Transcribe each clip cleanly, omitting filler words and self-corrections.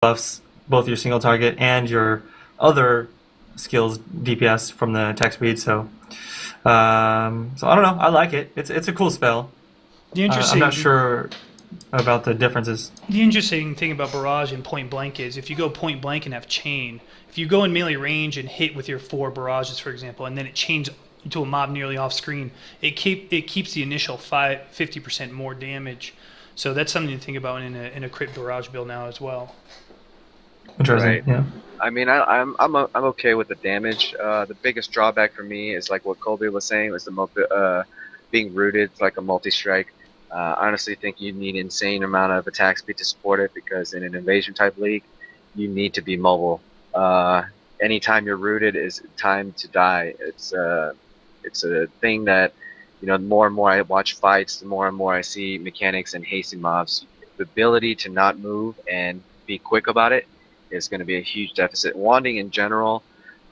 buffs both your single target and your other skills DPS from the attack speed. So I don't know. I like it. It's a cool spell. The I'm not interesting sure about the differences. the interesting thing about barrage and point blank is if you go point blank and have chain, if you go in melee range and hit with your 4 barrages, for example, and then it chains to a mob nearly off screen, it keeps the initial 50% more damage. So that's something to think about in a crit barrage build now as well. Interesting. Right. Yeah. I mean, I'm okay with the damage. The biggest drawback for me is like what Colby was saying, was being rooted like a multi-strike. I honestly think you need insane amount of attack speed to support it, because in an invasion type league, you need to be mobile. Anytime you're rooted is time to die. It's a thing that, the more and more I watch fights, the more and more I see mechanics and hasting mobs. The ability to not move and be quick about it is going to be a huge deficit. Wanding in general,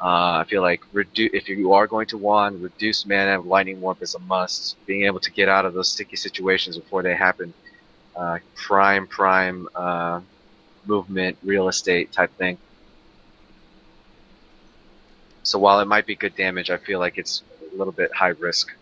I feel like if you are going to wand, reduce mana, lightning warp is a must. Being able to get out of those sticky situations before they happen, prime movement, real estate type thing. So while it might be good damage, I feel like it's a little bit high risk.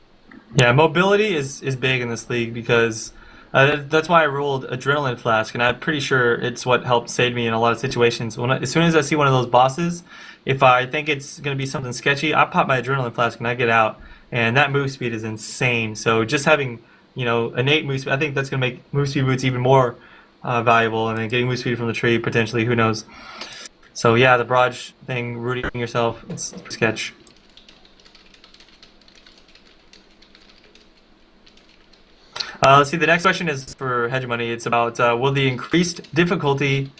Yeah, mobility is big in this league because that's why I ruled Adrenaline Flask, and I'm pretty sure it's what helped save me in a lot of situations. As soon as I see one of those bosses, if I think it's going to be something sketchy, I pop my Adrenaline Flask and I get out, and that move speed is insane. So just having innate move speed, I think that's going to make move speed boots even more valuable, and then getting move speed from the tree potentially, who knows. So yeah, the barrage thing, rooting yourself, it's sketch. Let's see. The next question is for Hegemony. It's about will the increased difficulty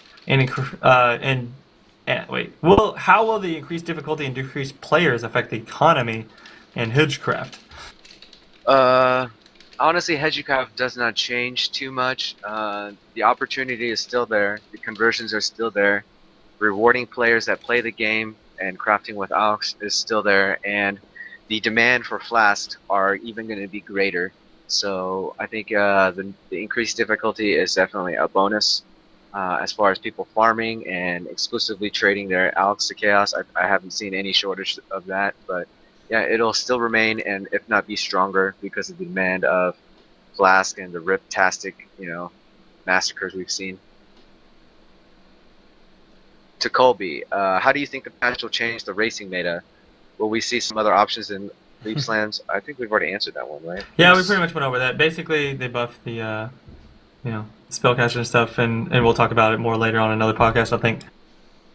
how will the increased difficulty and decreased players affect the economy in Hedgecraft? Honestly, Hedgecraft does not change too much. The opportunity is still there. The conversions are still there. Rewarding players that play the game and crafting with Aux is still there, and the demand for flasks are even going to be greater. So I think the increased difficulty is definitely a bonus as far as people farming and exclusively trading their Alex to Chaos. I haven't seen any shortage of that, but yeah, it'll still remain, and if not be stronger, because of the demand of Flask and the riptastic, massacres we've seen. To Colby, how do you think the patch will change the racing meta? Will we see some other options in Leaps Lands? I think we've already answered that one, right? Yeah, we pretty much went over that. Basically, they buffed the spellcaster and stuff, and we'll talk about it more later on in another podcast, I think.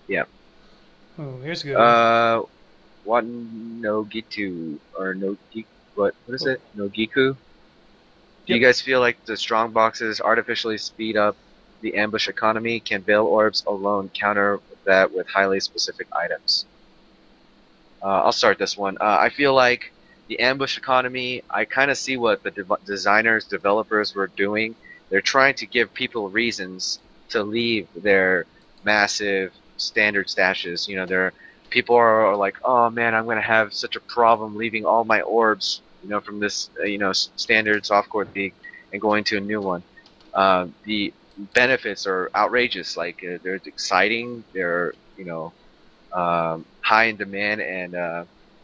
Yeah. Oh, here's a good one. What no Gitu or no what is it? No Giku? Do you guys feel like the strong boxes artificially speed up the ambush economy? Can Vaal Orbs alone counter that with highly specific items? I'll start this one. I feel like the ambush economy, I kind of see what the developers were doing. They're trying to give people reasons to leave their massive standard stashes. People are like, oh man, I'm gonna have such a problem leaving all my orbs, from this, standard softcore league and going to a new one. The benefits are outrageous. Like they're exciting. They're high in demand, and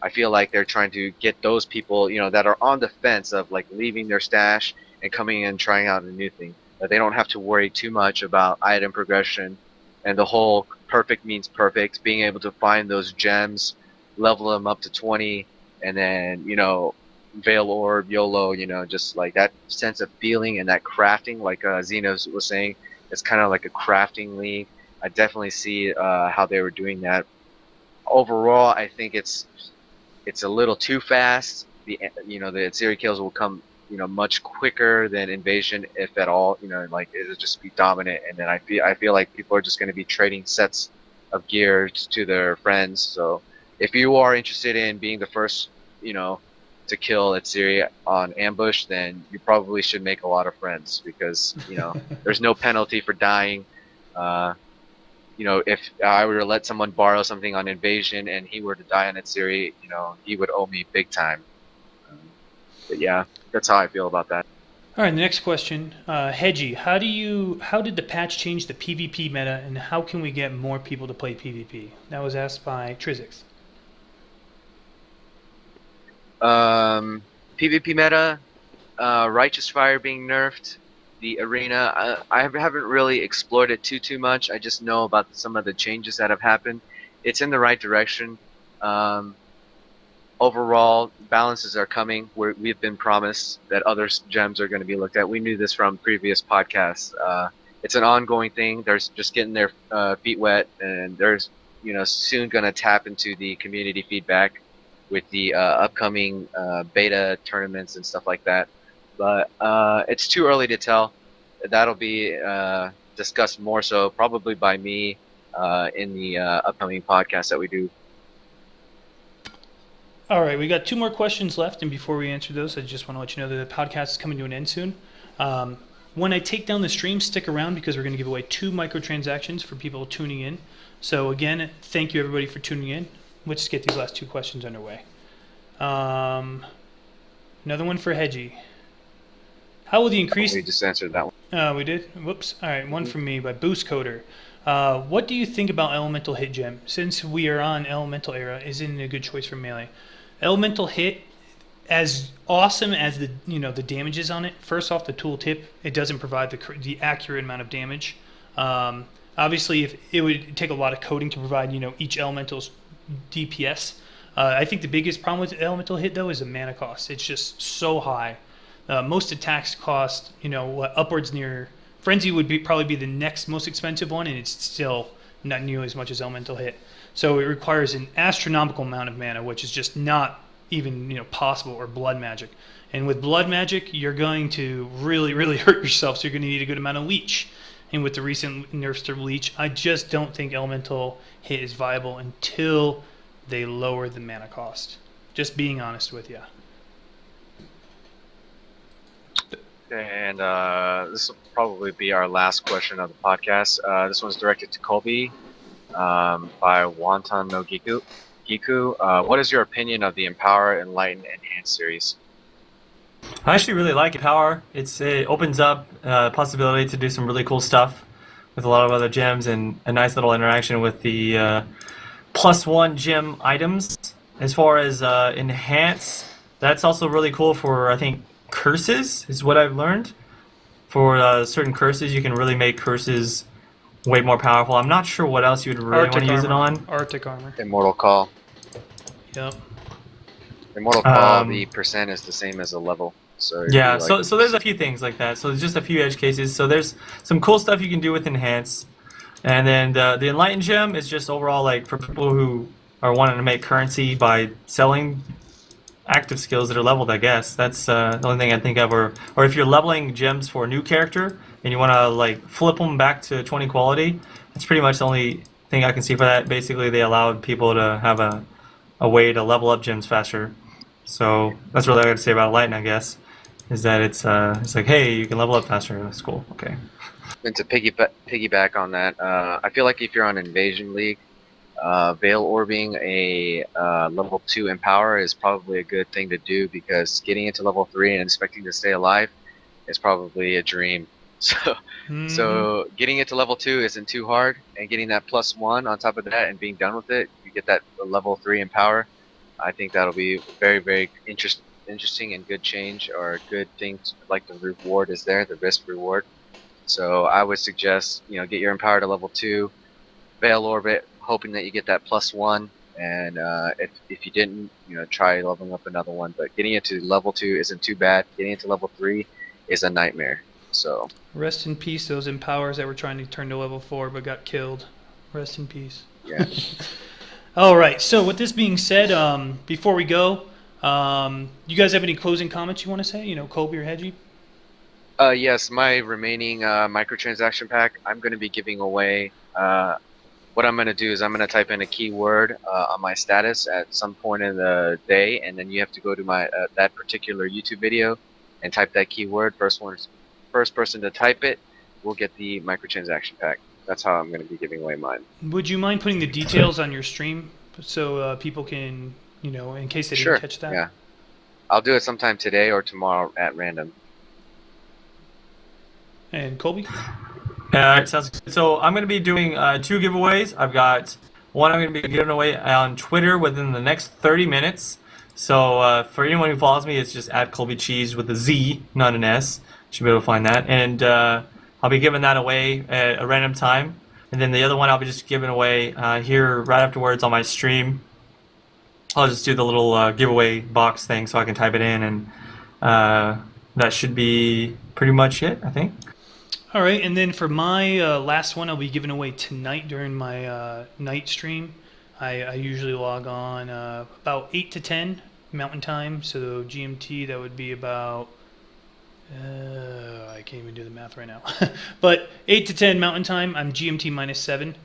I feel like they're trying to get those people, that are on the fence of like leaving their stash and coming in and trying out a new thing. That they don't have to worry too much about item progression and the whole perfect means perfect. Being able to find those gems, level them up to 20, and then Vaal Orb, YOLO, just like that sense of feeling and that crafting, like Zeno was saying, it's kind of like a crafting league. I definitely see how they were doing that. Overall, I think it's a little too fast. The serial kills will come much quicker than invasion, if at all. Like it'll just be dominant, and then I feel like people are just going to be trading sets of gear to their friends. So if you are interested in being the first to kill at Syria on ambush, then you probably should make a lot of friends, because there's no penalty for dying. If I were to let someone borrow something on invasion and he were to die on Atsiri, he would owe me big time. But yeah, that's how I feel about that. All right, the next question, Hedgie, how did the patch change the PvP meta, and how can we get more people to play PvP? That was asked by Trizix. PvP meta, Righteous Fire being nerfed, the arena. I haven't really explored it too much. I just know about some of the changes that have happened. It's in the right direction. Overall, balances are coming. We've been promised that other gems are going to be looked at. We knew this from previous podcasts. It's an ongoing thing. There's just getting their feet wet, and there's soon going to tap into the community feedback with the upcoming beta tournaments and stuff like that. But it's too early to tell. That'll be discussed more so probably by me in the upcoming podcast that we do. All right, we got 2 more questions left, and before we answer those, I just want to let you know that the podcast is coming to an end soon. When I take down the stream, stick around because we're going to give away 2 microtransactions for people tuning in. So again, thank you everybody for tuning in. Let's get these last 2 questions underway. Another one for Hedgie. How will the increase... We just answered that one. We did? Whoops. All right, one from me by Boost Coder. What do you think about Elemental Hit Gem? Since we are on Elemental era, is it a good choice for melee? Elemental Hit, as awesome as the the damage is on it, first off the tooltip, it doesn't provide the accurate amount of damage. Obviously, if it would take a lot of coding to provide each elemental's DPS. I think the biggest problem with Elemental Hit though is the mana cost. It's just so high. Most attacks cost upwards near Frenzy would probably be the next most expensive one, and it's still not nearly as much as Elemental Hit. So it requires an astronomical amount of mana, which is just not even possible, or blood magic. And with blood magic, you're going to really hurt yourself. So you're going to need a good amount of leech. And with the recent nerfs to leech, I just don't think Elemental Hit is viable until they lower the mana cost. Just being honest with you. And this will probably be our last question of the podcast. This one's directed to Colby by Wonton no Giku. What is your opinion of the Empower, Enlighten, Enhance series? I actually really like Empower. It opens up possibility to do some really cool stuff with a lot of other gems and a nice little interaction with the +1 gem items. As far as Enhance, that's also really cool for, I think, curses is what I've learned. For certain curses, you can really make curses way more powerful. I'm not sure what else you would really want to use it on. Arctic armor. Immortal Call. Yep. Immortal Call, the percent is the same as a level. So yeah, so there's a few things like that. So there's just a few edge cases. So there's some cool stuff you can do with Enhance. And then the Enlighten gem is just overall like for people who are wanting to make currency by selling active skills that are leveled, I guess. That's the only thing I think of. Or if you're leveling gems for a new character and you want to like flip them back to 20 quality, that's pretty much the only thing I can see for that. Basically, they allowed people to have a way to level up gems faster. So that's really all I got to say about Enlighten, I guess, is that it's like, hey, you can level up faster. That's cool. Okay. And to piggyback on that, I feel like if you're on Invasion League, Vaal orbing a level 2 Empower is probably a good thing to do, because getting into level 3 and expecting to stay alive is probably a dream. So getting it to level 2 isn't too hard, and getting that +1 on top of that and being done with it, you get that level 3 Empower. I think that'll be very interesting and good change, or a good thing. Like the reward is there, the risk reward. So I would suggest get your Empower to level 2, Vaal orbit, hoping that you get that +1, and if you didn't, try leveling up another one. But getting it to level 2 isn't too bad. Getting it to level 3 is a nightmare. So rest in peace, those Empowers that were trying to turn to level 4 but got killed. Rest in peace. Yeah. All right. So with this being said, before we go, you guys have any closing comments you want to say? Colby or Hedgie? Yes, my remaining microtransaction pack, I'm going to be giving away. What I'm going to do is I'm going to type in a keyword on my status at some point in the day, and then you have to go to my that particular YouTube video and type that keyword. First person to type it will get the microtransaction pack. That's how I'm going to be giving away mine. Would you mind putting the details on your stream so people can, in case they didn't catch that? Yeah. I'll do it sometime today or tomorrow at random. And Colby? All right, sounds good. So I'm going to be doing 2 giveaways. I've got one I'm going to be giving away on Twitter within the next 30 minutes. So for anyone who follows me, it's just at Colby Cheese with a Z, not an S. Should be able to find that. And I'll be giving that away at a random time. And then the other one I'll be just giving away here right afterwards on my stream. I'll just do the little giveaway box thing so I can type it in, and that should be pretty much it, I think. All right, and then for my last one, I'll be giving away tonight during my night stream. I usually log on about 8 to 10 Mountain Time, so GMT, that would be about, I can't even do the math right now, but 8 to 10 Mountain Time, I'm GMT minus 7,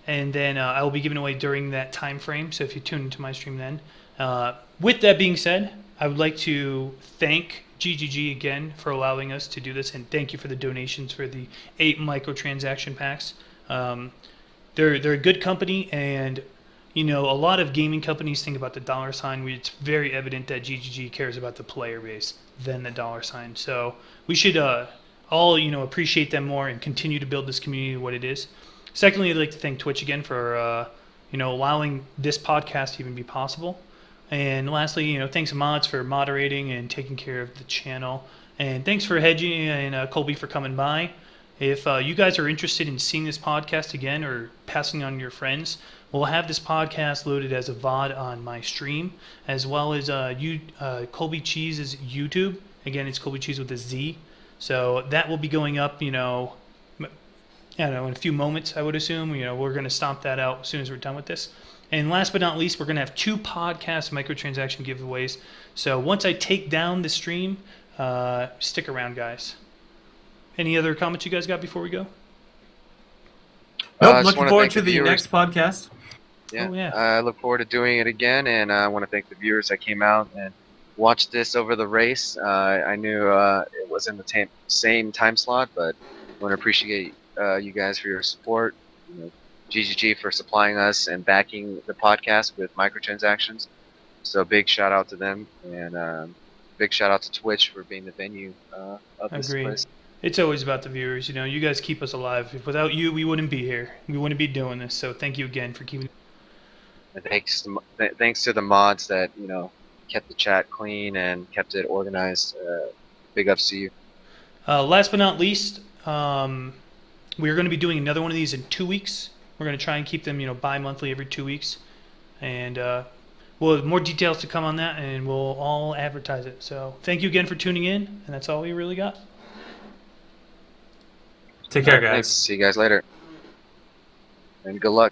and then I will be giving away during that time frame, so if you tune into my stream then. With that being said, I would like to thank GGG again for allowing us to do this, and thank you for the donations for the 8 microtransaction packs. They're a good company, and you know, a lot of gaming companies think about the dollar sign. It's very evident that GGG cares about the player base than the dollar sign. So we should all, you know, appreciate them more and continue to build this community what it is. Secondly, I'd like to thank Twitch again for you know, allowing this podcast to even be possible. And lastly, you know, thanks to Mods for moderating and taking care of the channel. And thanks for Hedgie and Colby for coming by. If you guys are interested in seeing this podcast again or passing on to your friends, we'll have this podcast loaded as a VOD on my stream, as well as Colby Cheese's YouTube. Again, it's Colby Cheese with a Z. So that will be going up, you know, I don't know, in a few moments, I would assume. You know, we're going to stomp that out as soon as we're done with this. And last but not least, we're going to have 2 podcast microtransaction giveaways. So once I take down the stream, stick around, guys. Any other comments you guys got before we go? Nope, looking forward to the next podcast. Yeah, Oh, yeah. I look forward to doing it again, and I want to thank the viewers that came out and watched this over the race. I knew it was in the same time slot, but I want to appreciate you guys for your support. You know, GGG for supplying us and backing the podcast with microtransactions. So big shout out to them, and big shout out to Twitch for being the venue of this place. It's always about the viewers. You know, you guys keep us alive. If without you, we wouldn't be here. We wouldn't be doing this. So thank you again for keeping. And thanks to the mods that, you know, kept the chat clean and kept it organized. Big ups to you. Last but not least, we're going to be doing another one of these in 2 weeks. We're going to try and keep them, you know, bi-monthly every 2 weeks. And we'll have more details to come on that, and we'll all advertise it. So thank you again for tuning in, and that's all we really got. Take care, guys. Thanks. See you guys later. And good luck.